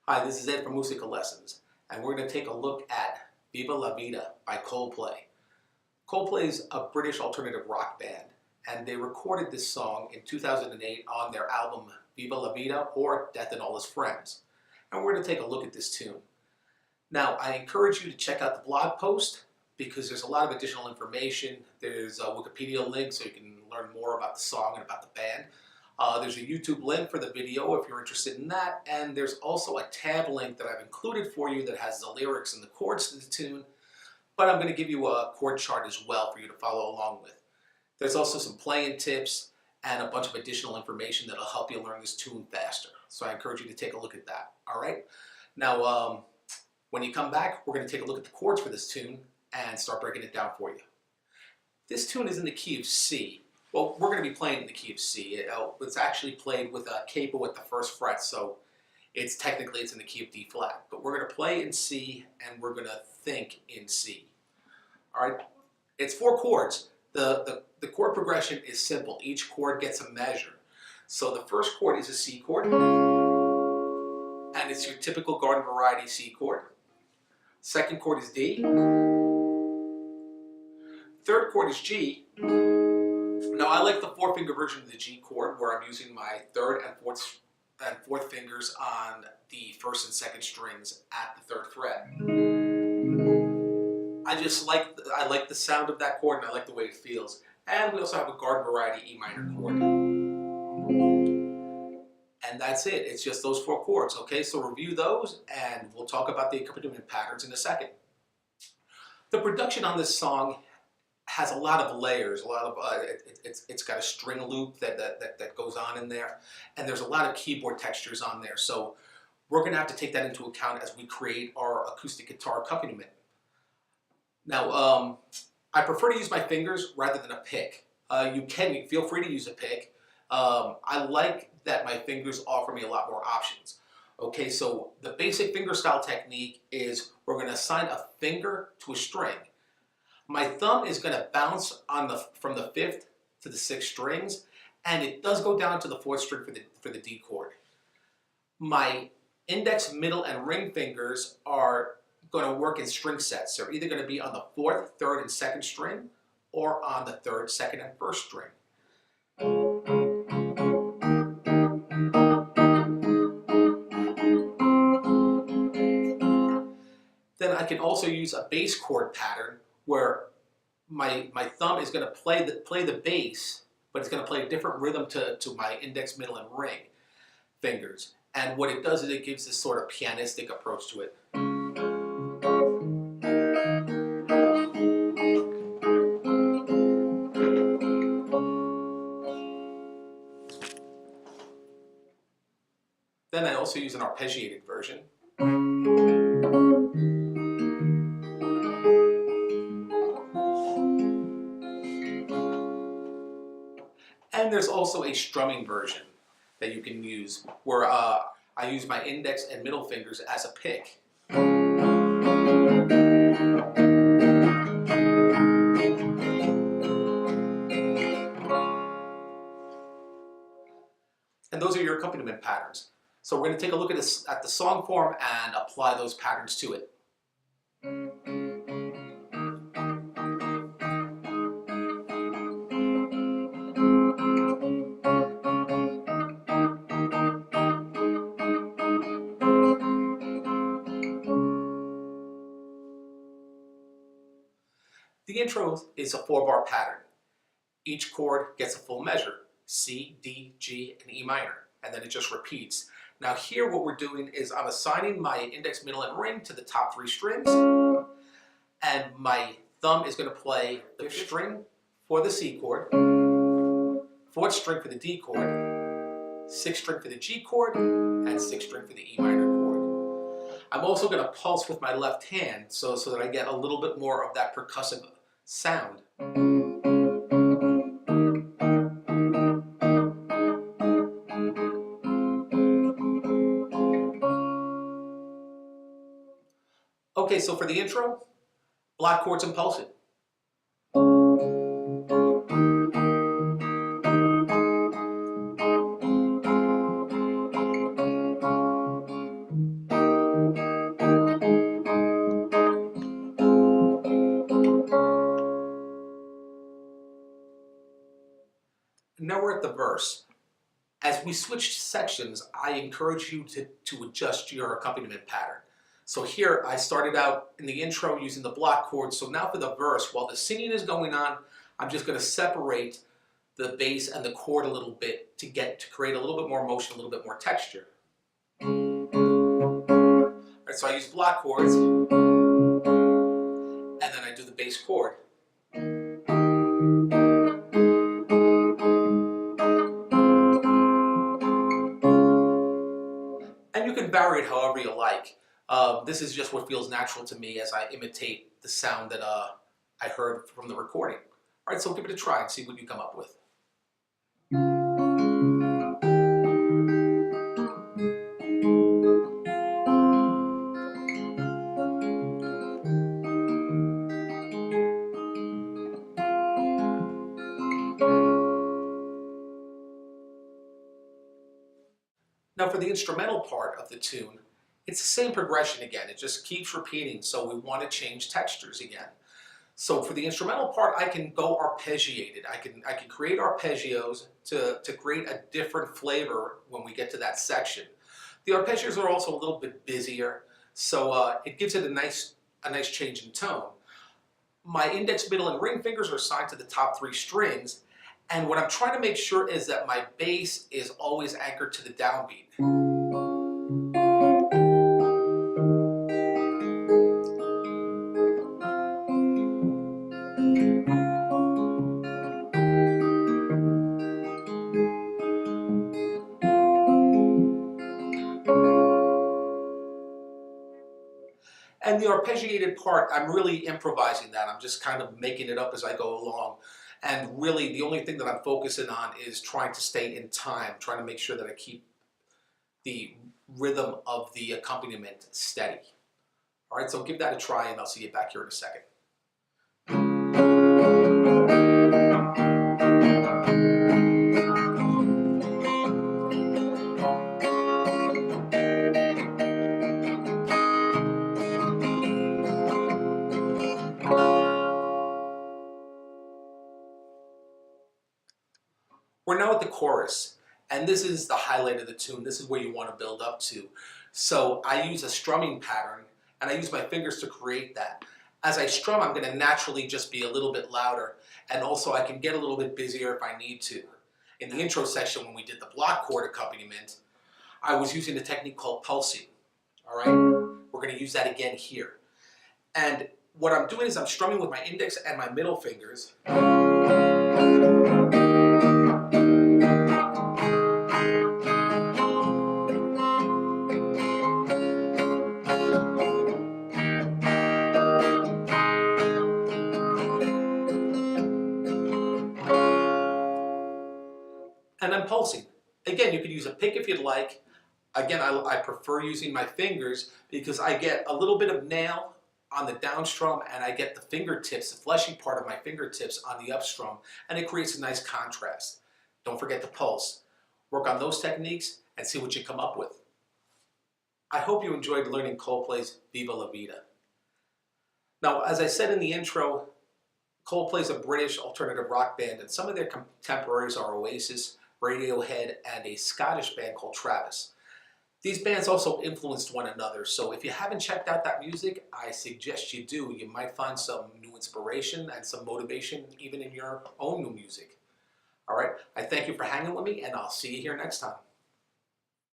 Hi, this is Ed from Musika Lessons, and we're going to take a look at Viva la Vida by Coldplay. Coldplay is a British alternative rock band, and they recorded this song in 2008 on their album Viva la Vida, or Death and All His Friends. And we're going to take a look at this tune. Now, I encourage you to check out the blog post because there's a lot of additional information. There's a Wikipedia link so you can learn more about the song and about the band. There's a YouTube link for the video if you're interested in that, and there's also a tab link that I've included for you that has the lyrics and the chords to the tune, but I'm going to give you a chord chart as well for you to follow along with. There's also some playing tips and a bunch of additional information that'll help you learn this tune faster, so I encourage you to take a look at that. Alright? Now, when you come back, we're going to take a look at the chords for this tune and start breaking it down for you. This tune is in the key of C. Well, we're going to be playing in the key of C. It's actually played with a capo at the first fret, so technically it's in the key of D flat. But we're going to play in C, and we're going to think in C. All right? It's 4 chords. The chord progression is simple. Each chord gets a measure. So the first chord is a C chord, and it's your typical garden variety C chord. Second chord is D. Third chord is G. Now I like the 4-finger version of the G chord where I'm using my 3rd and 4th fingers on the 1st and 2nd strings at the 3rd fret. I like the sound of that chord and I like the way it feels. And we also have a garden variety E minor chord. And that's it. It's just those 4 chords. Okay, so review those and we'll talk about the accompaniment patterns in a second. The production on this song has a lot of layers, it's got a string loop that goes on in there, and there's a lot of keyboard textures on there, so we're going to have to take that into account as we create our acoustic guitar accompaniment. Now, I prefer to use my fingers rather than a pick. You feel free to use a pick. I like that my fingers offer me a lot more options. Okay, so the basic finger style technique is we're going to assign a finger to a string. My thumb is going to bounce from the 5th to the 6th strings, and it does go down to the 4th string for the D chord. My index, middle, and ring fingers are going to work in string sets. They're either going to be on the 4th, 3rd, and 2nd string, or on the 3rd, 2nd, and 1st string. Then I can also use a bass chord pattern where my thumb is going to play the bass, but it's going to play a different rhythm to my index, middle, and ring fingers. And what it does is it gives this sort of pianistic approach to it. Then I also use an arpeggiated version. And there's also a strumming version that you can use where I use my index and middle fingers as a pick. And those are your accompaniment patterns. So we're going to take a look at the song form and apply those patterns to it. The intro is a 4-bar pattern. Each chord gets a full measure, C, D, G, and E minor, and then it just repeats. Now here what we're doing is I'm assigning my index, middle, and ring to the top 3 strings, and my thumb is going to play the 5th string for the C chord, 4th string for the D chord, 6th string for the G chord, and 6th string for the E minor chord. I'm also going to pulse with my left hand so that I get a little bit more of that percussive sound. Okay, so for the intro, block chords and pulsing. Now we're at the verse. As we switch sections, I encourage you to adjust your accompaniment pattern. So here I started out in the intro using the block chords. So now for the verse, while the singing is going on, I'm just going to separate the bass and the chord a little bit to create a little bit more motion, a little bit more texture. All right, so I use block chords, and then I do the bass chord. And you can vary it however you like. This is just what feels natural to me as I imitate the sound that I heard from the recording. All right, so give it a try and see what you come up with. Now for the instrumental part of the tune, it's the same progression again. It just keeps repeating, so we want to change textures again. So for the instrumental part, I can go arpeggiated. I can create arpeggios to create a different flavor when we get to that section. The arpeggios are also a little bit busier, so it gives it a nice change in tone. My index, middle, and ring fingers are assigned to the top 3 strings, and what I'm trying to make sure is that my bass is always anchored to the downbeat. And the arpeggiated part, I'm really improvising that. I'm just kind of making it up as I go along. And really, the only thing that I'm focusing on is trying to stay in time, trying to make sure that I keep the rhythm of the accompaniment steady. All right, so give that a try, and I'll see you back here in a second. We're now at the chorus, and this is the highlight of the tune. This is where you want to build up to. So I use a strumming pattern, and I use my fingers to create that. As I strum, I'm going to naturally just be a little bit louder, and also I can get a little bit busier if I need to. In the intro section, when we did the block chord accompaniment, I was using a technique called pulsing. All right, we're going to use that again here. And what I'm doing is I'm strumming with my index and my middle fingers. And I'm pulsing. Again, you could use a pick if you'd like. Again, I prefer using my fingers because I get a little bit of nail on the down strum, and I get the fingertips, the fleshy part of my fingertips on the up strum, and it creates a nice contrast. Don't forget to pulse. Work on those techniques and see what you come up with. I hope you enjoyed learning Coldplay's Viva la Vida. Now, as I said in the intro, Coldplay is a British alternative rock band, and some of their contemporaries are Oasis, Radiohead, and a Scottish band called Travis. These bands also influenced one another, so if you haven't checked out that music, I suggest you do. You might find some new inspiration and some motivation even in your own new music. All right, I thank you for hanging with me, and I'll see you here next time.